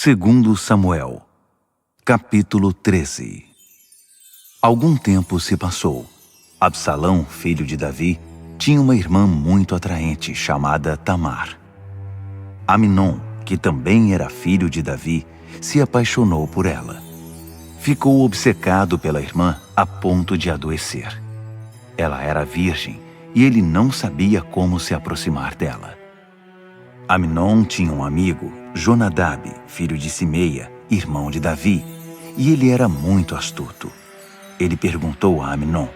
Segundo Samuel, capítulo 13. Algum tempo se passou. Absalão, filho de Davi, tinha uma irmã muito atraente chamada Tamar. Amnon, que também era filho de Davi, se apaixonou por ela. Ficou obcecado pela irmã a ponto de adoecer. Ela era virgem e ele não sabia como se aproximar dela. Amnon tinha um amigo, Jonadab, filho de Simeia, irmão de Davi, e ele era muito astuto. Ele perguntou a Amnon: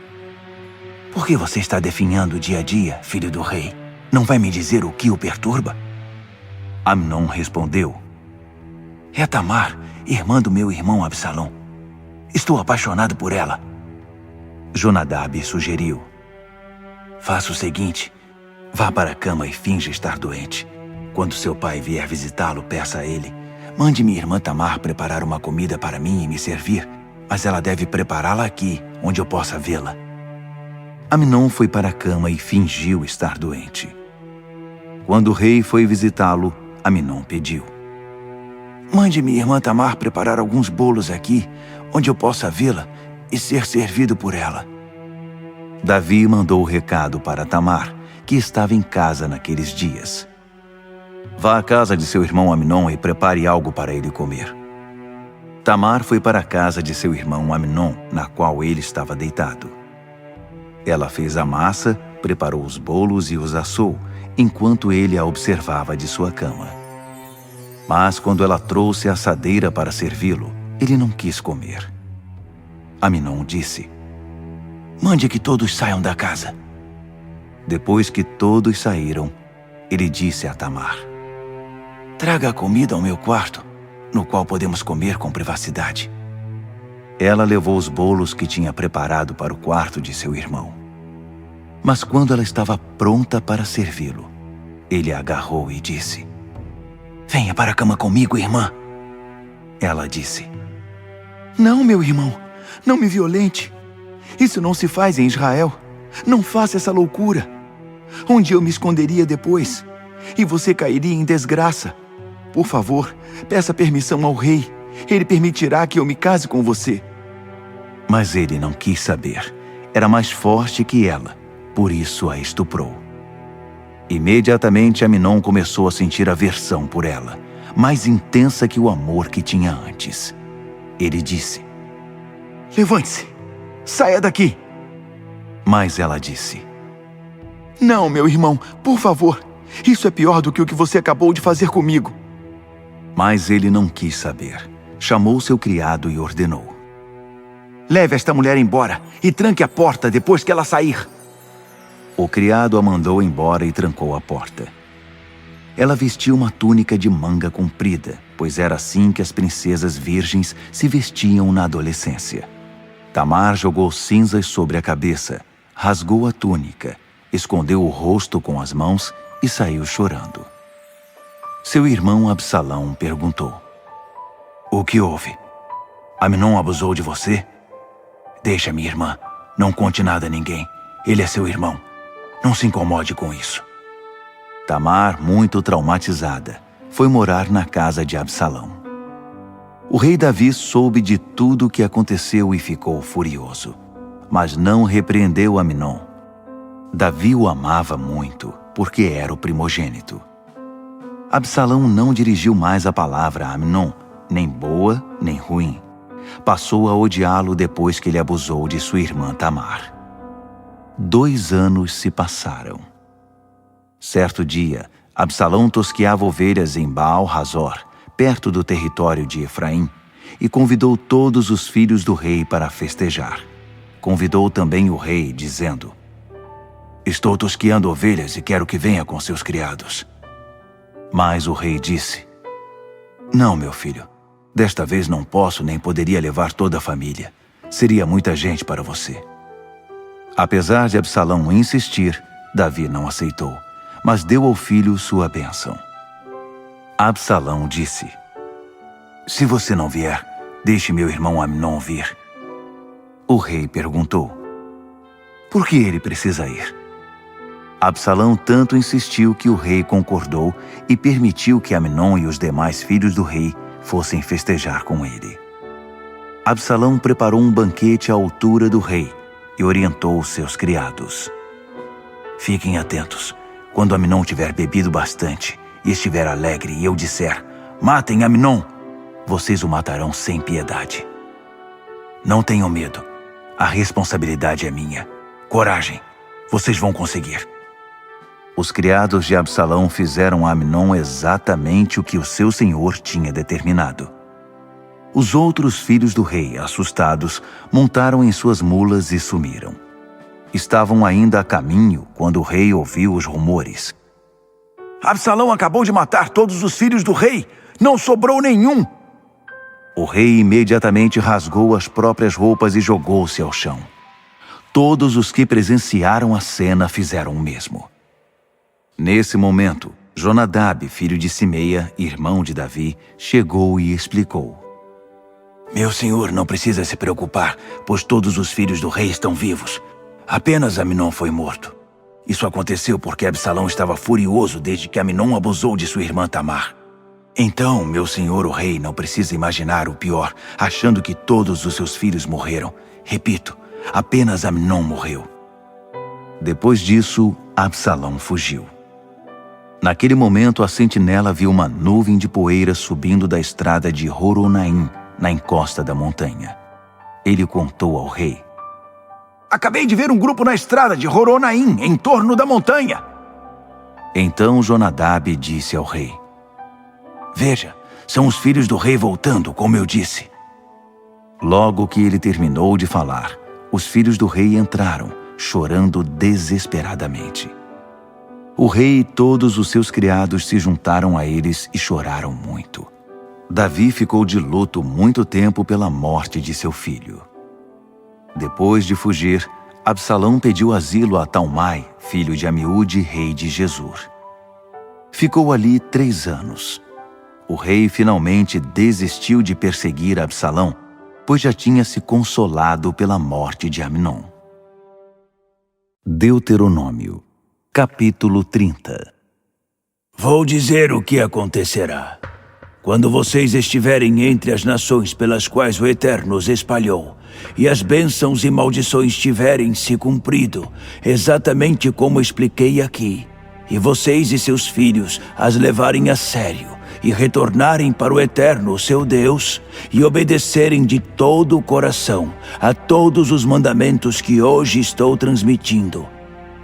"Por que você está definhando dia a dia, filho do rei? Não vai me dizer o que o perturba?" Amnon respondeu: "É Tamar, irmã do meu irmão Absalão. Estou apaixonado por ela." Jonadab sugeriu: "Faça o seguinte, vá para a cama e finja estar doente. Quando seu pai vier visitá-lo, peça a ele: mande minha irmã Tamar preparar uma comida para mim e me servir, mas ela deve prepará-la aqui, onde eu possa vê-la." Amnon foi para a cama e fingiu estar doente. Quando o rei foi visitá-lo, Amnon pediu: "Mande minha irmã Tamar preparar alguns bolos aqui, onde eu possa vê-la e ser servido por ela." Davi mandou o recado para Tamar, que estava em casa naqueles dias: "Vá à casa de seu irmão Amnon e prepare algo para ele comer." Tamar foi para a casa de seu irmão Amnon, na qual ele estava deitado. Ela fez a massa, preparou os bolos e os assou, enquanto ele a observava de sua cama. Mas quando ela trouxe a assadeira para servi-lo, ele não quis comer. Amnon disse: "Mande que todos saiam da casa." Depois que todos saíram, ele disse a Tamar: "Traga a comida ao meu quarto, no qual podemos comer com privacidade." Ela levou os bolos que tinha preparado para o quarto de seu irmão. Mas quando ela estava pronta para servi-lo, ele a agarrou e disse: "Venha para a cama comigo, irmã." Ela disse: "Não, meu irmão, não me violente. Isso não se faz em Israel. Não faça essa loucura. Onde eu me esconderia depois? E você cairia em desgraça. Por favor, peça permissão ao rei. Ele permitirá que eu me case com você." Mas ele não quis saber. Era mais forte que ela, por isso a estuprou. Imediatamente Amnon começou a sentir aversão por ela, mais intensa que o amor que tinha antes. Ele disse: "Levante-se, saia daqui." Mas ela disse: "Não, meu irmão, por favor. Isso é pior do que o que você acabou de fazer comigo." Mas ele não quis saber. Chamou seu criado e ordenou: "Leve esta mulher embora e tranque a porta depois que ela sair." O criado a mandou embora e trancou a porta. Ela vestiu uma túnica de manga comprida, pois era assim que as princesas virgens se vestiam na adolescência. Tamar jogou cinzas sobre a cabeça, rasgou a túnica, escondeu o rosto com as mãos e saiu chorando. Seu irmão Absalão perguntou: "O que houve? Amnon abusou de você?" "Deixa minha irmã, não conte nada a ninguém. Ele é seu irmão. Não se incomode com isso." Tamar, muito traumatizada, foi morar na casa de Absalão. O rei Davi soube de tudo o que aconteceu e ficou furioso, mas não repreendeu Amnon. Davi o amava muito, porque era o primogênito. Absalão não dirigiu mais a palavra a Amnon, nem boa, nem ruim. Passou a odiá-lo depois que ele abusou de sua irmã Tamar. 2 anos se passaram. Certo dia, Absalão tosqueava ovelhas em Baal-Hazor, perto do território de Efraim, e convidou todos os filhos do rei para festejar. Convidou também o rei, dizendo: "Estou tosqueando ovelhas e quero que venha com seus criados." Mas o rei disse: "Não, meu filho. Desta vez não posso nem poderia levar toda a família. Seria muita gente para você." Apesar de Absalão insistir, Davi não aceitou, mas deu ao filho sua bênção. Absalão disse: "Se você não vier, deixe meu irmão Amnon vir." O rei perguntou: "Por que ele precisa ir?" Absalão tanto insistiu que o rei concordou e permitiu que Amnon e os demais filhos do rei fossem festejar com ele. Absalão preparou um banquete à altura do rei e orientou seus criados. Fiquem atentos. Quando Amnon tiver bebido bastante e estiver alegre e eu disser, matem Amnon, vocês o matarão sem piedade. Não tenham medo. A responsabilidade é minha. Coragem. Vocês vão conseguir. Os criados de Absalão fizeram a Amnon exatamente o que o seu senhor tinha determinado. Os outros filhos do rei, assustados, montaram em suas mulas e sumiram. Estavam ainda a caminho quando o rei ouviu os rumores. Absalão acabou de matar todos os filhos do rei! Não sobrou nenhum! O rei imediatamente rasgou as próprias roupas e jogou-se ao chão. Todos os que presenciaram a cena fizeram o mesmo. Nesse momento, Jonadab, filho de Simeia, irmão de Davi, chegou e explicou. Meu senhor não precisa se preocupar, pois todos os filhos do rei estão vivos. Apenas Amnon foi morto. Isso aconteceu porque Absalão estava furioso desde que Amnon abusou de sua irmã Tamar. Então, meu senhor o rei não precisa imaginar o pior, achando que todos os seus filhos morreram. Repito, apenas Amnon morreu. Depois disso, Absalão fugiu. Naquele momento, a sentinela viu uma nuvem de poeira subindo da estrada de Horonaim, na encosta da montanha. Ele contou ao rei. Acabei de ver um grupo na estrada de Horonaim, em torno da montanha. Então Jonadab disse ao rei. Veja, são os filhos do rei voltando, como eu disse. Logo que ele terminou de falar, os filhos do rei entraram, chorando desesperadamente. O rei e todos os seus criados se juntaram a eles e choraram muito. Davi ficou de luto muito tempo pela morte de seu filho. Depois de fugir, Absalão pediu asilo a Talmai, filho de Amiúde, rei de Gesur. Ficou ali 3 anos. O rei finalmente desistiu de perseguir Absalão, pois já tinha se consolado pela morte de Amnon. Deuteronômio, capítulo 30. Vou dizer o que acontecerá. Quando vocês estiverem entre as nações pelas quais o Eterno os espalhou, e as bênçãos e maldições tiverem se cumprido, exatamente como expliquei aqui, e vocês e seus filhos as levarem a sério, e retornarem para o Eterno, seu Deus, e obedecerem de todo o coração a todos os mandamentos que hoje estou transmitindo,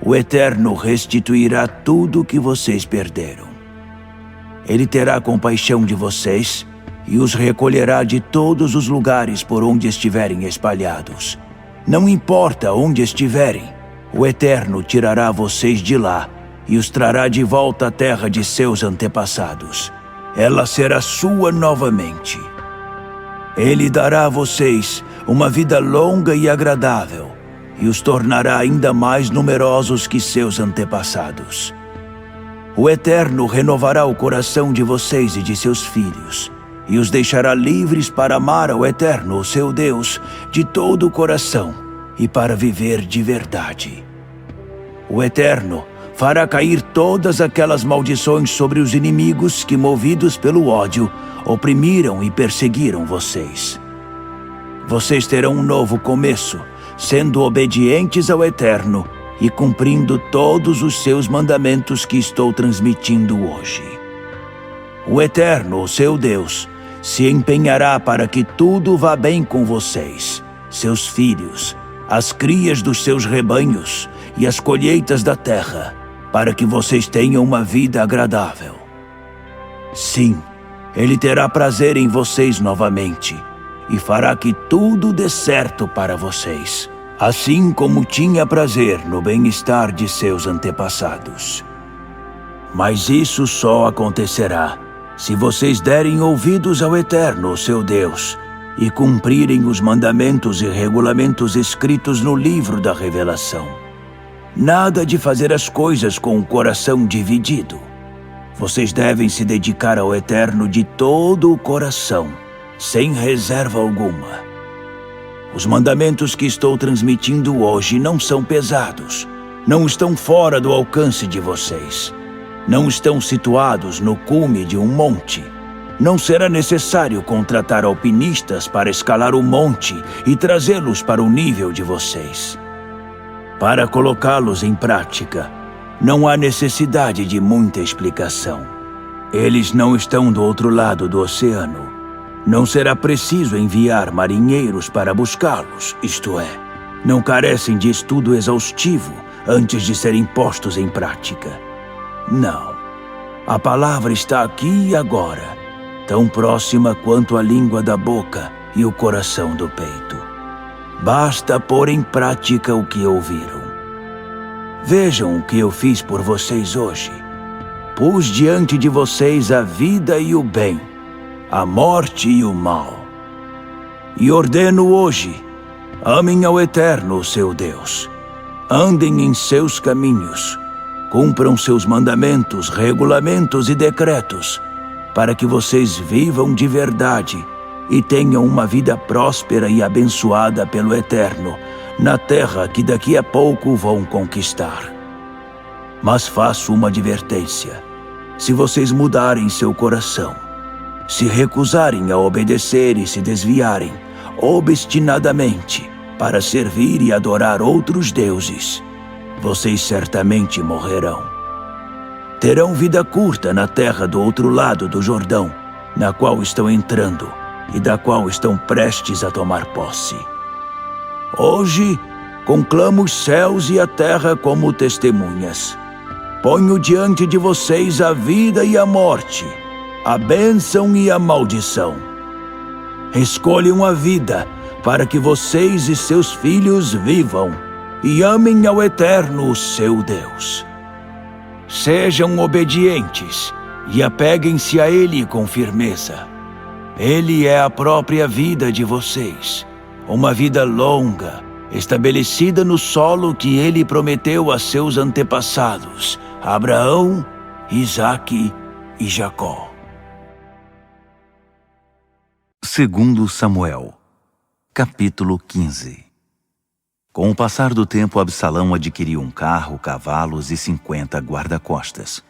o Eterno restituirá tudo o que vocês perderam. Ele terá compaixão de vocês e os recolherá de todos os lugares por onde estiverem espalhados. Não importa onde estiverem, o Eterno tirará vocês de lá e os trará de volta à terra de seus antepassados. Ela será sua novamente. Ele dará a vocês uma vida longa e agradável e os tornará ainda mais numerosos que seus antepassados. O Eterno renovará o coração de vocês e de seus filhos, e os deixará livres para amar ao Eterno, o seu Deus, de todo o coração, e para viver de verdade. O Eterno fará cair todas aquelas maldições sobre os inimigos que, movidos pelo ódio, oprimiram e perseguiram vocês. Vocês terão um novo começo, sendo obedientes ao Eterno, e cumprindo todos os seus mandamentos que estou transmitindo hoje. O Eterno, o seu Deus, se empenhará para que tudo vá bem com vocês, seus filhos, as crias dos seus rebanhos e as colheitas da terra, para que vocês tenham uma vida agradável. Sim, Ele terá prazer em vocês novamente e fará que tudo dê certo para vocês, assim como tinha prazer no bem-estar de seus antepassados. Mas isso só acontecerá se vocês derem ouvidos ao Eterno, seu Deus, e cumprirem os mandamentos e regulamentos escritos no livro da Revelação. Nada de fazer as coisas com o coração dividido. Vocês devem se dedicar ao Eterno de todo o coração, sem reserva alguma. Os mandamentos que estou transmitindo hoje não são pesados, não estão fora do alcance de vocês, não estão situados no cume de um monte, Não será necessário contratar alpinistas para escalar o monte e trazê-los para o nível de vocês. Para colocá-los em prática, não há necessidade de muita explicação. Eles não estão do outro lado do oceano. Não será preciso enviar marinheiros para buscá-los, isto é, não carecem de estudo exaustivo antes de serem postos em prática. Não. A palavra está aqui e agora, tão próxima quanto a língua da boca e o coração do peito. Basta pôr em prática o que ouviram. Vejam o que eu fiz por vocês hoje. Pus diante de vocês a vida e o bem, a morte e o mal. E ordeno hoje: amem ao Eterno, seu Deus. Andem em seus caminhos. Cumpram seus mandamentos, regulamentos e decretos, para que vocês vivam de verdade e tenham uma vida próspera e abençoada pelo Eterno, na terra que daqui a pouco vão conquistar. Mas faço uma advertência: se vocês mudarem seu coração, se recusarem a obedecer e se desviarem obstinadamente para servir e adorar outros deuses, vocês certamente morrerão. Terão vida curta na terra do outro lado do Jordão, na qual estão entrando e da qual estão prestes a tomar posse. Hoje, conclamo os céus e a terra como testemunhas. Ponho diante de vocês a vida e a morte, a bênção e a maldição. Escolham a vida para que vocês e seus filhos vivam e amem ao Eterno, seu Deus. Sejam obedientes e apeguem-se a Ele com firmeza. Ele é a própria vida de vocês, uma vida longa, estabelecida no solo que Ele prometeu a seus antepassados, Abraão, Isaque e Jacó. Segundo Samuel, capítulo 15. Com o passar do tempo, Absalão adquiriu um carro, cavalos e 50 guarda-costas.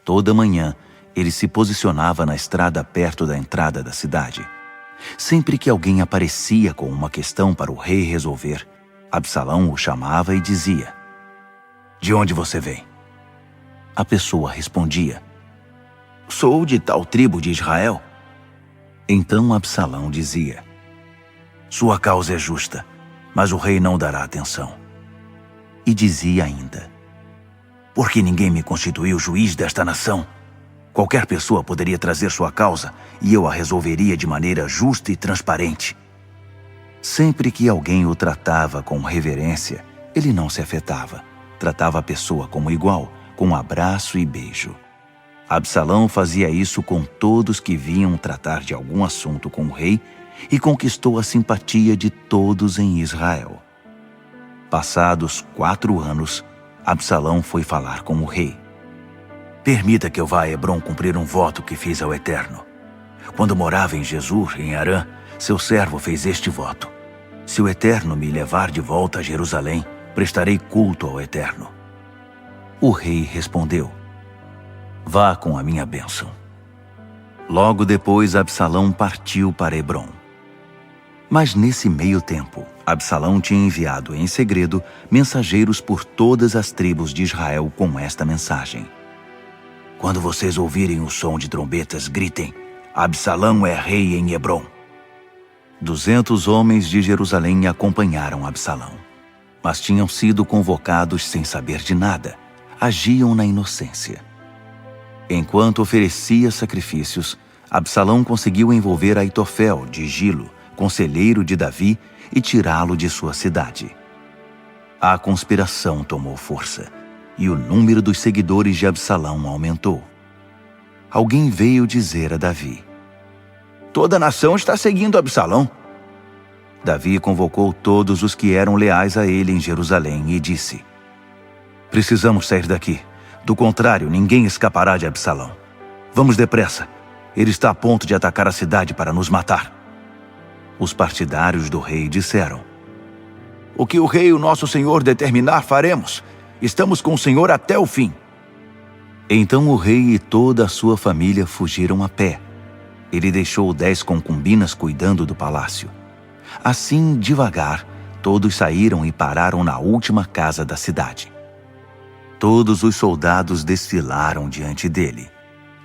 Toda manhã, ele se posicionava na estrada perto da entrada da cidade. Sempre que alguém aparecia com uma questão para o rei resolver, Absalão o chamava e dizia: "De onde você vem?" A pessoa respondia: "Sou de tal tribo de Israel." Então Absalão dizia: "Sua causa é justa, mas o rei não dará atenção." E dizia ainda: "Por que ninguém me constituiu juiz desta nação? Qualquer pessoa poderia trazer sua causa e eu a resolveria de maneira justa e transparente." Sempre que alguém o tratava com reverência, ele não se afetava. Tratava a pessoa como igual, com abraço e beijo. Absalão fazia isso com todos que vinham tratar de algum assunto com o rei e conquistou a simpatia de todos em Israel. Passados 4 anos, Absalão foi falar com o rei. "Permita que eu vá a Hebrom cumprir um voto que fiz ao Eterno. Quando morava em Gesur, em Arã, seu servo fez este voto: se o Eterno me levar de volta a Jerusalém, prestarei culto ao Eterno." O rei respondeu: "Vá com a minha bênção." Logo depois, Absalão partiu para Hebrom. Mas nesse meio tempo, Absalão tinha enviado em segredo mensageiros por todas as tribos de Israel com esta mensagem: "Quando vocês ouvirem o som de trombetas, gritem: Absalão é rei em Hebrom." 200 homens de Jerusalém acompanharam Absalão, mas tinham sido convocados sem saber de nada, agiam na inocência. Enquanto oferecia sacrifícios, Absalão conseguiu envolver Aitofel de Gilo, conselheiro de Davi, e tirá-lo de sua cidade. A conspiração tomou força, e o número dos seguidores de Absalão aumentou. Alguém veio dizer a Davi: "Toda a nação está seguindo Absalão." Davi convocou todos os que eram leais a ele em Jerusalém e disse: "Precisamos sair daqui. Do contrário, ninguém escapará de Absalão. Vamos depressa. Ele está a ponto de atacar a cidade para nos matar." Os partidários do rei disseram: "O que o rei, o nosso senhor, determinar, faremos. Estamos com o senhor até o fim." Então o rei e toda a sua família fugiram a pé. Ele deixou 10 concubinas cuidando do palácio. Assim, devagar, todos saíram e pararam na última casa da cidade. Todos os soldados desfilaram diante dele.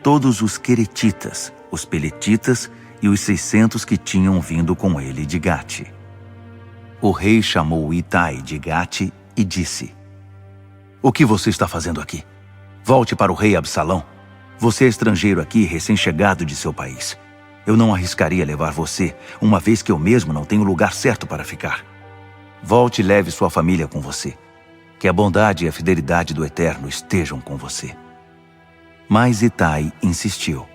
Todos os queretitas, os peletitas e os 600 que tinham vindo com ele de Gate. O rei chamou Itai de Gate e disse: "O que você está fazendo aqui? Volte para o rei Absalão. Você é estrangeiro aqui, recém-chegado de seu país. Eu não arriscaria levar você, uma vez que eu mesmo não tenho lugar certo para ficar. Volte e leve sua família com você. Que a bondade e a fidelidade do Eterno estejam com você." Mas Itai insistiu: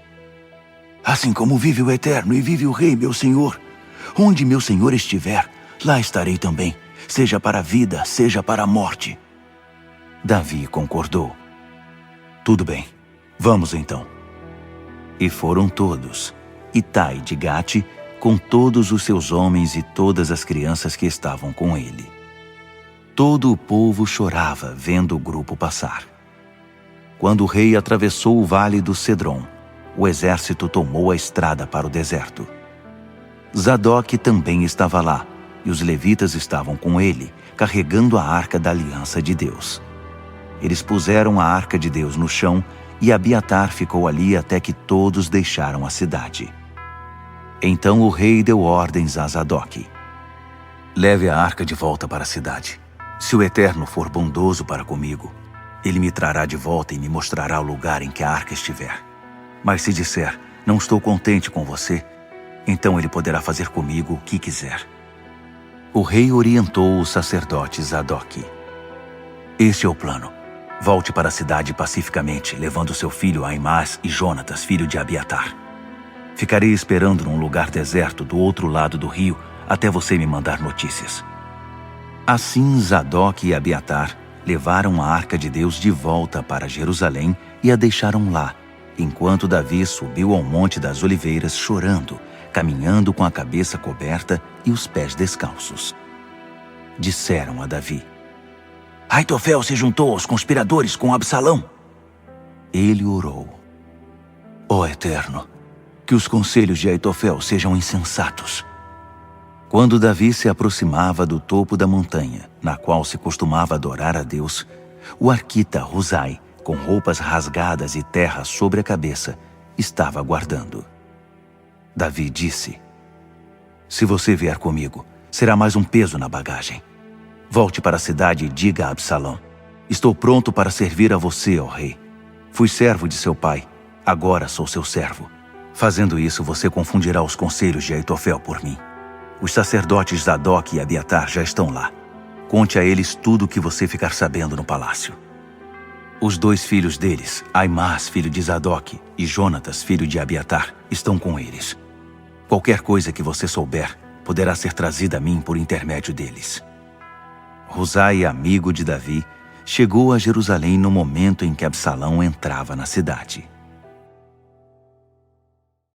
"Assim como vive o Eterno e vive o rei, meu senhor, onde meu senhor estiver, lá estarei também, seja para a vida, seja para a morte." Davi concordou. "Tudo bem, vamos então." E foram todos, Itai de Gate, com todos os seus homens e todas as crianças que estavam com ele. Todo o povo chorava vendo o grupo passar. Quando o rei atravessou o vale do Cedron, o exército tomou a estrada para o deserto. Zadok também estava lá, e os levitas estavam com ele, carregando a arca da aliança de Deus. Eles puseram a arca de Deus no chão, e Abiatar ficou ali até que todos deixaram a cidade. Então o rei deu ordens a Zadok: "Leve a arca de volta para a cidade. Se o Eterno for bondoso para comigo, ele me trará de volta e me mostrará o lugar em que a arca estiver. Mas se disser, não estou contente com você, então ele poderá fazer comigo o que quiser." O rei orientou o sacerdote Zadok: "Este é o plano. Volte para a cidade pacificamente, levando seu filho Aimás e Jonatas, filho de Abiatar. Ficarei esperando num lugar deserto do outro lado do rio até você me mandar notícias." Assim Zadok e Abiatar levaram a arca de Deus de volta para Jerusalém e a deixaram lá, enquanto Davi subiu ao Monte das Oliveiras chorando, caminhando com a cabeça coberta e os pés descalços. Disseram a Davi: "Aitofel se juntou aos conspiradores com Absalão." Ele orou: "Ó Eterno, que os conselhos de Aitofel sejam insensatos." Quando Davi se aproximava do topo da montanha, na qual se costumava adorar a Deus, o arquita Husai, com roupas rasgadas e terra sobre a cabeça, estava aguardando. Davi disse: "Se você vier comigo, será mais um peso na bagagem. Volte para a cidade e diga a Absalão: estou pronto para servir a você, ó rei. Fui servo de seu pai, agora sou seu servo. Fazendo isso, você confundirá os conselhos de Aitofel por mim. Os sacerdotes Zadok e Abiatar já estão lá. Conte a eles tudo o que você ficar sabendo no palácio. Os 2 filhos deles, Aimás, filho de Zadok, e Jonatas, filho de Abiatar, estão com eles. Qualquer coisa que você souber poderá ser trazida a mim por intermédio deles." Husai, amigo de Davi, chegou a Jerusalém no momento em que Absalão entrava na cidade.